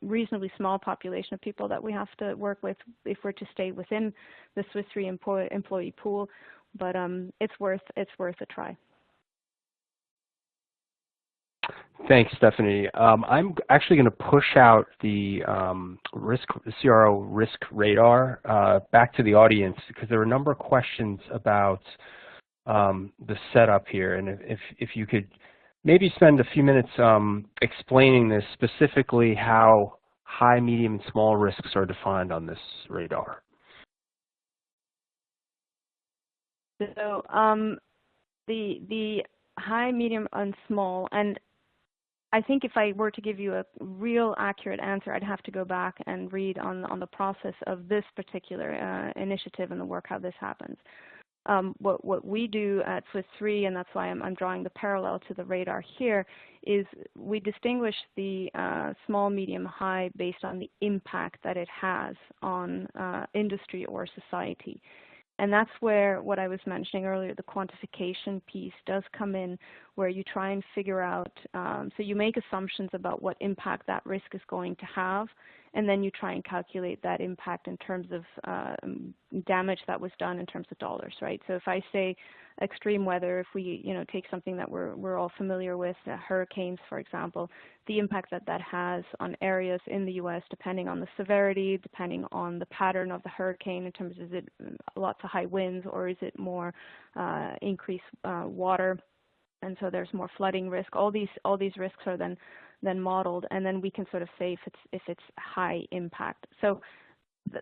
reasonably small population of people that we have to work with if we're to stay within the Swiss Re employee pool. But it's worth a try. Thanks, Stephanie. I'm actually going to push out the CRO risk radar back to the audience, because there are a number of questions about the setup here, and if you could maybe spend a few minutes explaining this, specifically how high, medium, and small risks are defined on this radar. So the high, medium, and small, and I think if I were to give you a real accurate answer, I'd have to go back and read on the process of this particular initiative and the work, how this happens. What we do at Swiss Re, and that's why I'm drawing the parallel to the radar here, is we distinguish the small, medium, high based on the impact that it has on industry or society. And that's where what I was mentioning earlier, the quantification piece does come in, where you try and figure out, so you make assumptions about what impact that risk is going to have, and then you try and calculate that impact in terms of damage that was done in terms of dollars, right? So if I say extreme weather, if we take something that we're all familiar with, hurricanes, for example, the impact that has on areas in the U.S., depending on the severity, depending on the pattern of the hurricane, in terms of, is it lots of high winds, or is it more increased water, and so there's more flooding risk. All these risks are then modeled, and then we can sort of say if it's high impact. So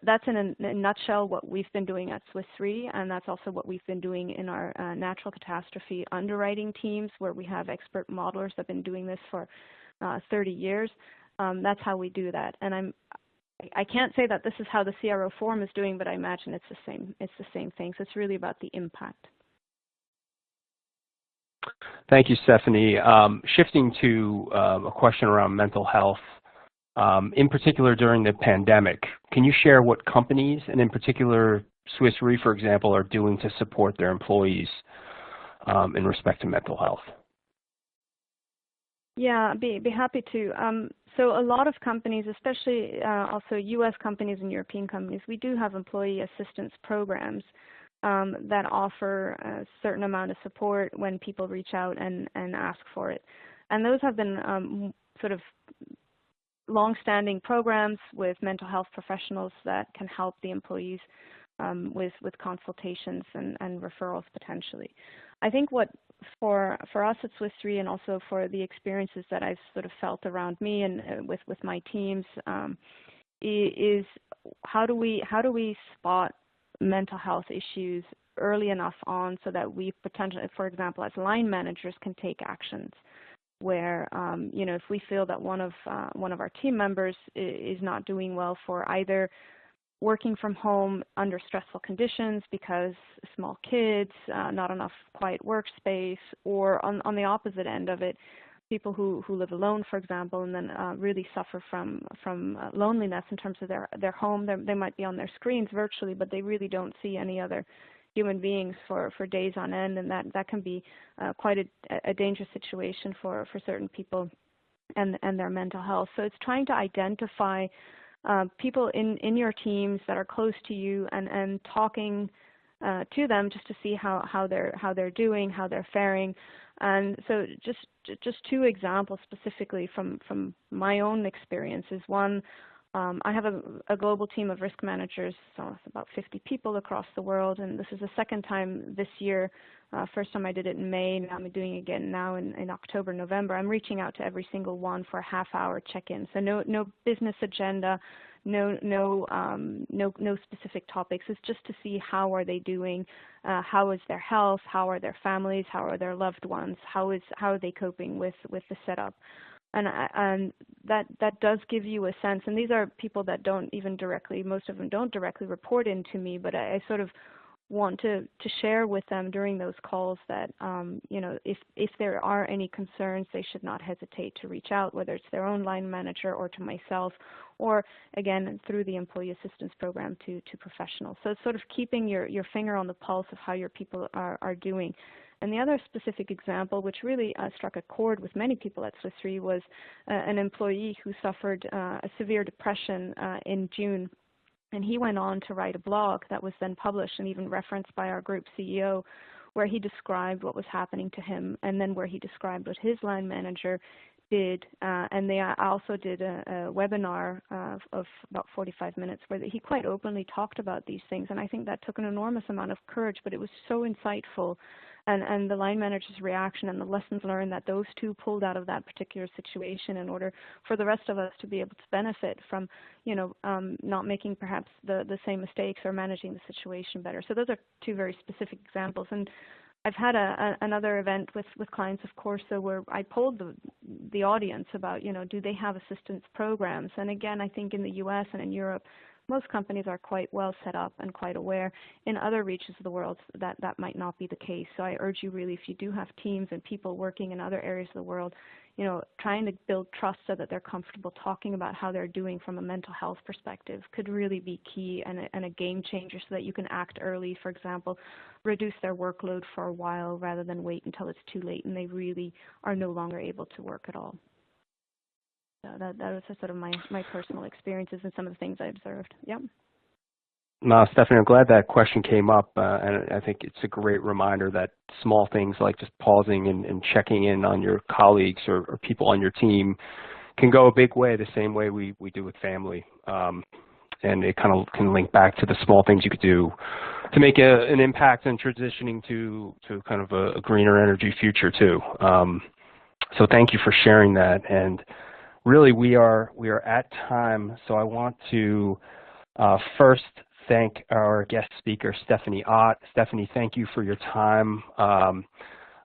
that's in a nutshell what we've been doing at Swiss Re, and that's also what we've been doing in our natural catastrophe underwriting teams, where we have expert modelers that have been doing this for 30 years. That's how we do that. And I can't say that this is how the CRO forum is doing, but I imagine it's the same. It's the same thing. So it's really about the impact. Thank you, Stephanie. Shifting to a question around mental health, in particular during the pandemic, can you share what companies, and in particular Swiss Re, for example, are doing to support their employees in respect to mental health? Yeah, I'd be happy to. So a lot of companies, especially also U.S. companies and European companies, we do have employee assistance programs that offer a certain amount of support when people reach out and ask for it. And those have been sort of long-standing programs with mental health professionals that can help the employees with consultations and referrals potentially. I think what for us at Swiss Re, and also for the experiences that I've sort of felt around me and with my teams, is how do we spot mental health issues early enough on so that we potentially, for example, as line managers, can take actions where if we feel that one of our team members is not doing well for either working from home under stressful conditions because small kids, not enough quiet workspace, or on the opposite end of it, people who live alone, for example, and then really suffer from loneliness in terms of their home. They might be on their screens virtually, but they really don't see any other human beings for days on end, and that can be quite a dangerous situation for certain people and their mental health. So it's trying to identify people in your teams that are close to you and talking to them just to see how they're doing, how they're faring. And so just two examples specifically from my own experiences. One, I have a global team of risk managers, so it's about 50 people across the world, and this is the second time this year. First time I did it in May, now I'm doing it again now in October, November. I'm reaching out to every single one for a half-hour check-in. So no business agenda, no specific topics. It's just to see how are they doing, how is their health, how are their families, how are their loved ones, how are they coping with the setup. And that does give you a sense. And these are people that don't even directly, most of them don't directly report into me, but I sort of want to share with them during those calls that if there are any concerns, they should not hesitate to reach out, whether it's their own line manager or to myself, or again through the employee assistance program to professionals. So it's sort of keeping your finger on the pulse of how your people are doing. And the other specific example, which really struck a chord with many people at Swiss Re, was an employee who suffered a severe depression in June. And he went on to write a blog that was then published and even referenced by our group CEO, where he described what was happening to him, and then where he described what his line manager did. And they also did a webinar of about 45 minutes where he quite openly talked about these things. And I think that took an enormous amount of courage, but it was so insightful. And the line manager's reaction and the lessons learned that those two pulled out of that particular situation in order for the rest of us to be able to benefit from, not making perhaps the same mistakes or managing the situation better. So those are two very specific examples. And I've had another event with clients, of course, so where I polled the audience about, do they have assistance programs? And again, I think in the U.S. and in Europe, most companies are quite well set up and quite aware. In other regions of the world, that might not be the case. So I urge you really, if you do have teams and people working in other areas of the world, trying to build trust so that they're comfortable talking about how they're doing from a mental health perspective could really be key and a game changer, so that you can act early, for example, reduce their workload for a while rather than wait until it's too late and they really are no longer able to work at all. So that was sort of my personal experiences and some of the things I observed. Yep. No, Stephanie, I'm glad that question came up, and I think it's a great reminder that small things like just pausing and checking in on your colleagues or people on your team can go a big way, the same way we do with family. And it kind of can link back to the small things you could do to make an impact in transitioning to kind of a greener energy future too. So thank you for sharing that. And really, we are at time, so I want to first thank our guest speaker, Stephanie Ott. Stephanie, thank you for your time.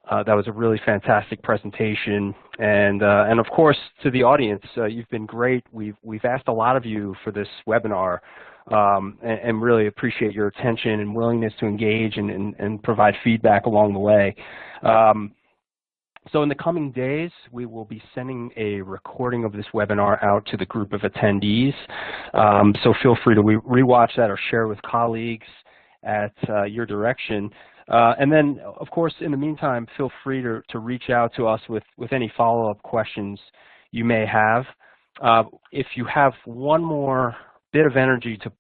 That was a really fantastic presentation, and of course to the audience, you've been great. We've asked a lot of you for this webinar, and really appreciate your attention and willingness to engage and provide feedback along the way. So in the coming days, we will be sending a recording of this webinar out to the group of attendees. So feel free to rewatch that or share with colleagues at your direction. And then, of course, in the meantime, feel free to reach out to us with any follow-up questions you may have. If you have one more bit of energy to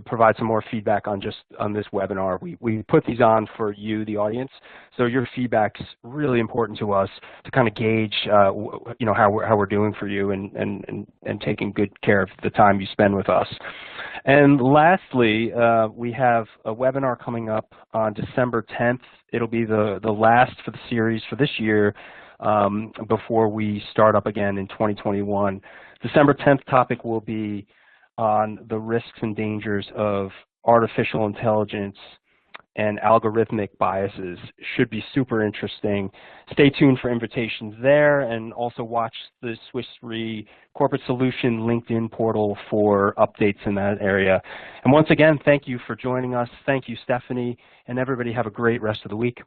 provide some more feedback on this webinar, we put these on for you, the audience. So your feedback's really important to us to kind of gauge, you know, how we're doing for you and taking good care of the time you spend with us. And lastly, we have a webinar coming up on December 10th. It'll be the last for the series for this year before we start up again in 2021. December 10th topic will be on the risks and dangers of artificial intelligence and algorithmic biases. Should be super interesting. Stay tuned for invitations there, and also watch the Swiss Re Corporate Solution LinkedIn portal for updates in that area. And once again, thank you for joining us. Thank you, Stephanie, and everybody have a great rest of the week.